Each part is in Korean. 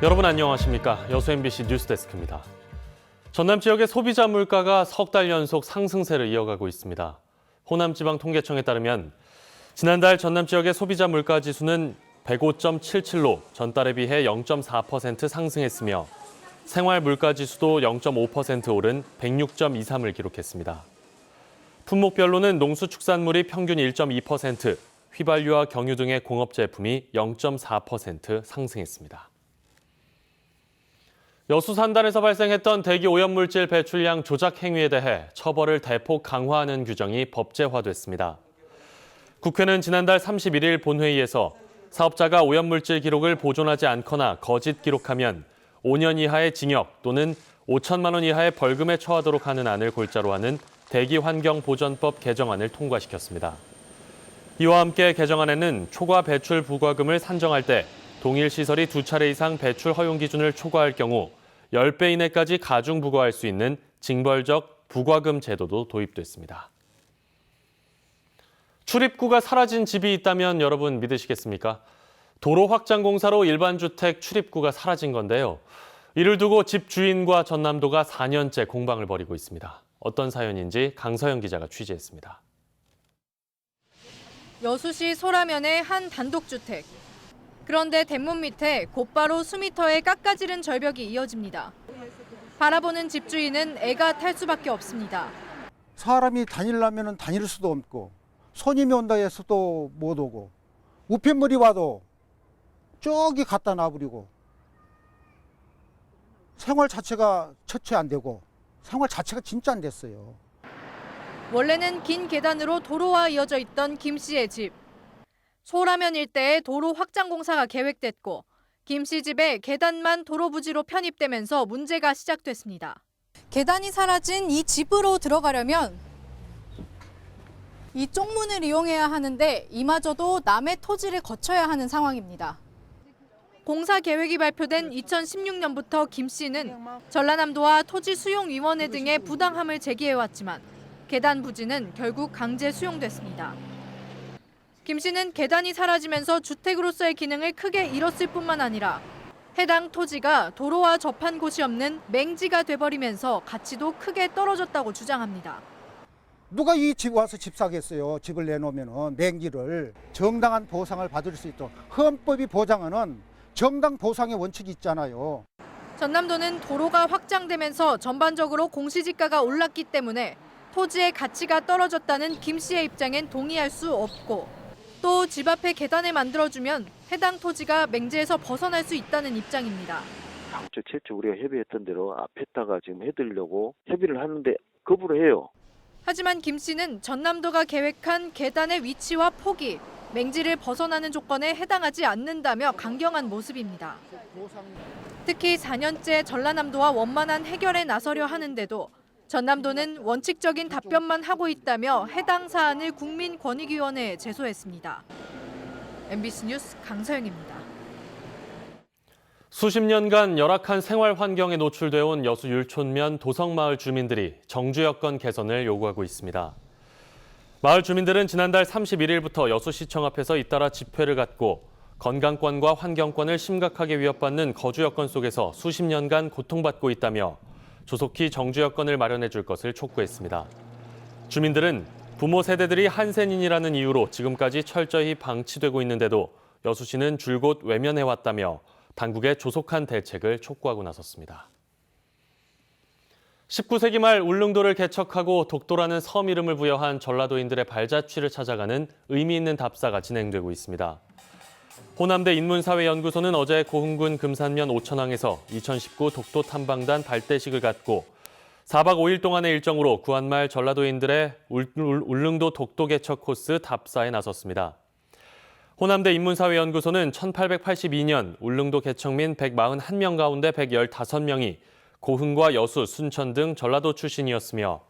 여러분 안녕하십니까? 여수 MBC 뉴스데스크입니다. 전남 지역의 소비자 물가가 석 달 연속 상승세를 이어가고 있습니다. 호남지방통계청에 따르면 지난달 전남 지역의 소비자 물가 지수는 105.77로 전달에 비해 0.4% 상승했으며 생활 물가 지수도 0.5% 오른 106.23을 기록했습니다. 품목별로는 농수축산물이 평균 1.2%, 휘발유와 경유 등의 공업 제품이 0.4% 상승했습니다. 여수 산단에서 발생했던 대기 오염물질 배출량 조작 행위에 대해 처벌을 대폭 강화하는 규정이 법제화됐습니다. 국회는 지난달 31일 본회의에서 사업자가 오염물질 기록을 보존하지 않거나 거짓 기록하면 5년 이하의 징역 또는 5천만 원 이하의 벌금에 처하도록 하는 안을 골자로 하는 대기환경보전법 개정안을 통과시켰습니다. 이와 함께 개정안에는 초과 배출 부과금을 산정할 때 동일 시설이 2차례 이상 배출 허용 기준을 초과할 경우 10배 이내까지 가중 부과할 수 있는 징벌적 부과금 제도도 도입됐습니다. 출입구가 사라진 집이 있다면 여러분 믿으시겠습니까? 도로 확장 공사로 일반 주택 출입구가 사라진 건데요. 이를 두고 집 주인과 전남도가 4년째 공방을 벌이고 있습니다. 어떤 사연인지 강서영 기자가 취재했습니다. 여수시 소라면의 한 단독주택. 그런데 대문 밑에 곧바로 수미터의 깎아지른 절벽이 이어집니다. 바라보는 집주인은 애가 탈 수밖에 없습니다. 사람이 다니려면 다닐 수도 없고 손님이 온다 해서 또 못 오고 우편물이 와도 저기 갖다 놔버리고 생활 자체가 처치 안 되고 생활 자체가 진짜 안 됐어요. 원래는 긴 계단으로 도로와 이어져 있던 김 씨의 집. 소라면 일대에 도로 확장 공사가 계획됐고 김 씨 집에 계단만 도로 부지로 편입되면서 문제가 시작됐습니다. 계단이 사라진 이 집으로 들어가려면 이 쪽문을 이용해야 하는데 이마저도 남의 토지를 거쳐야 하는 상황입니다. 공사 계획이 발표된 2016년부터 김 씨는 전라남도와 토지수용위원회 등의 부당함을 제기해왔지만 계단 부지는 결국 강제 수용됐습니다. 김 씨는 계단이 사라지면서 주택으로서의 기능을 크게 잃었을 뿐만 아니라 해당 토지가 도로와 접한 곳이 없는 맹지가 돼버리면서 가치도 크게 떨어졌다고 주장합니다. 누가 이 집 와서 집 사겠어요. 집을 내놓으면 맹지를 정당한 보상을 받을 수 있도록 헌법이 보장하는 정당 보상의 원칙이 있잖아요. 전남도는 도로가 확장되면서 전반적으로 공시지가가 올랐기 때문에 토지의 가치가 떨어졌다는 김 씨의 입장엔 동의할 수 없고 또 집 앞에 계단을 만들어주면 해당 토지가 맹지에서 벗어날 수 있다는 입장입니다. 최초 우리가 협의했던 대로 앞에다가 지금 해드리려고 협의를 하는데 거부를 해요. 하지만 김 씨는 전남도가 계획한 계단의 위치와 폭이 맹지를 벗어나는 조건에 해당하지 않는다며 강경한 모습입니다. 특히 4년째 전라남도와 원만한 해결에 나서려 하는데도 전남도는 원칙적인 답변만 하고 있다며 해당 사안을 국민권익위원회에 제소했습니다. MBC 뉴스 강서영입니다. 수십 년간 열악한 생활 환경에 노출되어 온 여수 율촌면 도성마을 주민들이 정주 여건 개선을 요구하고 있습니다. 마을 주민들은 지난달 31일부터 여수시청 앞에서 잇따라 집회를 갖고 건강권과 환경권을 심각하게 위협받는 거주 여건 속에서 수십 년간 고통받고 있다며 조속히 정주 여건을 마련해 줄 것을 촉구했습니다. 주민들은 부모 세대들이 한센인이라는 이유로 지금까지 철저히 방치되고 있는데도 여수시는 줄곧 외면해왔다며 당국의 조속한 대책을 촉구하고 나섰습니다. 19세기 말 울릉도를 개척하고 독도라는 섬 이름을 부여한 전라도인들의 발자취를 찾아가는 의미 있는 답사가 진행되고 있습니다. 호남대 인문사회연구소는 어제 고흥군 금산면 오천항에서 2019 독도 탐방단 발대식을 갖고 4박 5일 동안의 일정으로 구한말 전라도인들의 울릉도 독도 개척 코스 답사에 나섰습니다. 호남대 인문사회연구소는 1882년 울릉도 개척민 141명 가운데 115명이 고흥과 여수, 순천 등 전라도 출신이었으며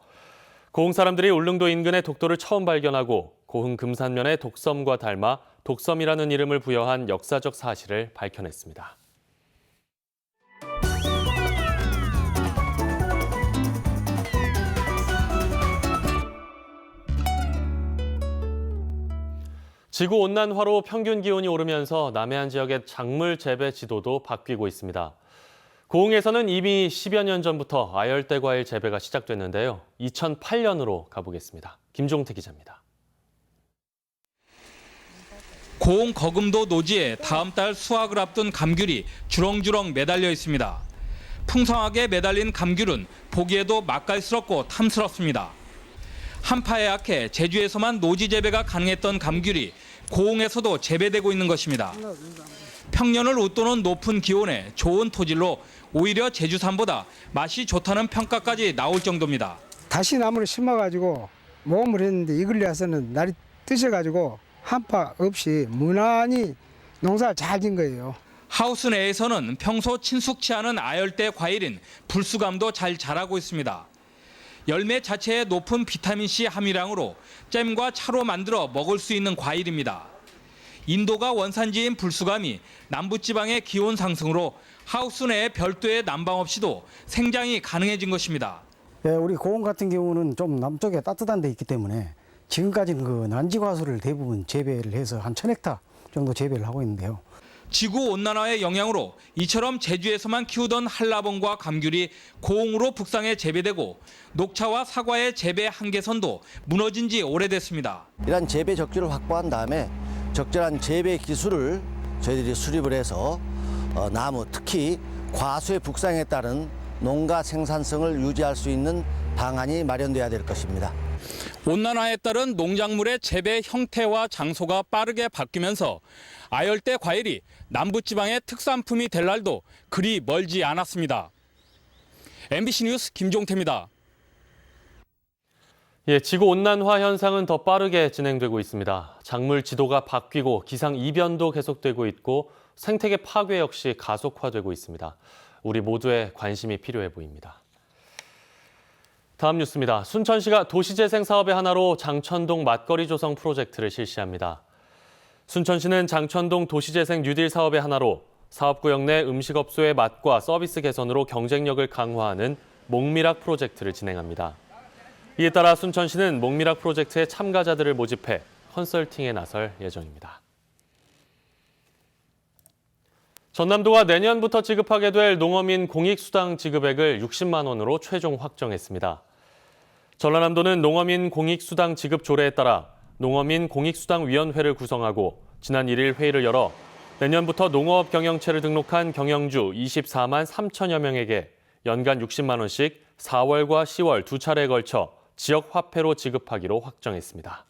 고흥 사람들이 울릉도 인근의 독도를 처음 발견하고 고흥 금산면의 독섬과 닮아 독섬이라는 이름을 부여한 역사적 사실을 밝혀냈습니다. 지구온난화로 평균 기온이 오르면서 남해안 지역의 작물 재배 지도도 바뀌고 있습니다. 고흥에서는 이미 10여 년 전부터 아열대 과일 재배가 시작됐는데요. 2008년으로 가보겠습니다. 김종태 기자입니다. 고흥 거금도 노지에 다음 달 수확을 앞둔 감귤이 주렁주렁 매달려 있습니다. 풍성하게 매달린 감귤은 보기에도 맛깔스럽고 탐스럽습니다. 한파에 약해 제주에서만 노지 재배가 가능했던 감귤이 고흥에서도 재배되고 있는 것입니다. 평년을 웃도는 높은 기온에 좋은 토질로 오히려 제주산보다 맛이 좋다는 평가까지 나올 정도입니다. 다시 나무를 심어가지고 모험을 했는데 이걸 위해서는 날이 뜨셔가지고 한파 없이 무난히 농사를 잘 진 거예요. 하우스 내에서는 평소 친숙치 않은 아열대 과일인 불수감도 잘 자라고 있습니다. 열매 자체의 높은 비타민C 함유량으로 잼과 차로 만들어 먹을 수 있는 과일입니다. 인도가 원산지인 불수감이 남부지방의 기온 상승으로 하우스 내에 별도의 난방 없이도 생장이 가능해진 것입니다. 예, 우리 고흥 같은 경우는 좀 남쪽에 따뜻한 데 있기 때문에 지금까지는 그 난지과수를 대부분 재배를 해서 한 1000헥타 정도 재배를 하고 있는데요. 지구온난화의 영향으로 이처럼 제주에서만 키우던 한라봉과 감귤이 고흥으로 북상해 재배되고 녹차와 사과의 재배 한계선도 무너진 지 오래됐습니다. 이런 재배 적지를 확보한 다음에 적절한 재배 기술을 저희들이 수립을 해서 나무, 특히 과수의 북상에 따른 농가 생산성을 유지할 수 있는 방안이 마련돼야 될 것입니다. 온난화에 따른 농작물의 재배 형태와 장소가 빠르게 바뀌면서 아열대 과일이 남부지방의 특산품이 될 날도 그리 멀지 않았습니다. MBC 뉴스 김종태입니다. 지구온난화 현상은 더 빠르게 진행되고 있습니다. 작물 지도가 바뀌고 기상 이변도 계속되고 있고 생태계 파괴 역시 가속화되고 있습니다. 우리 모두의 관심이 필요해 보입니다. 다음 뉴스입니다. 순천시가 도시재생 사업의 하나로 장천동 맛거리 조성 프로젝트를 실시합니다. 순천시는 장천동 도시재생 뉴딜 사업의 하나로 사업구역 내 음식업소의 맛과 서비스 개선으로 경쟁력을 강화하는 목미락 프로젝트를 진행합니다. 이에 따라 순천시는 목미락 프로젝트의 참가자들을 모집해 컨설팅에 나설 예정입니다. 전남도가 내년부터 지급하게 될 농어민 공익수당 지급액을 60만 원으로 최종 확정했습니다. 전라남도는 농어민 공익수당 지급 조례에 따라 농어민 공익수당위원회를 구성하고 지난 1일 회의를 열어 내년부터 농어업 경영체를 등록한 경영주 24만 3천여 명에게 연간 60만 원씩 4월과 10월 두 차례에 걸쳐 지역 화폐로 지급하기로 확정했습니다.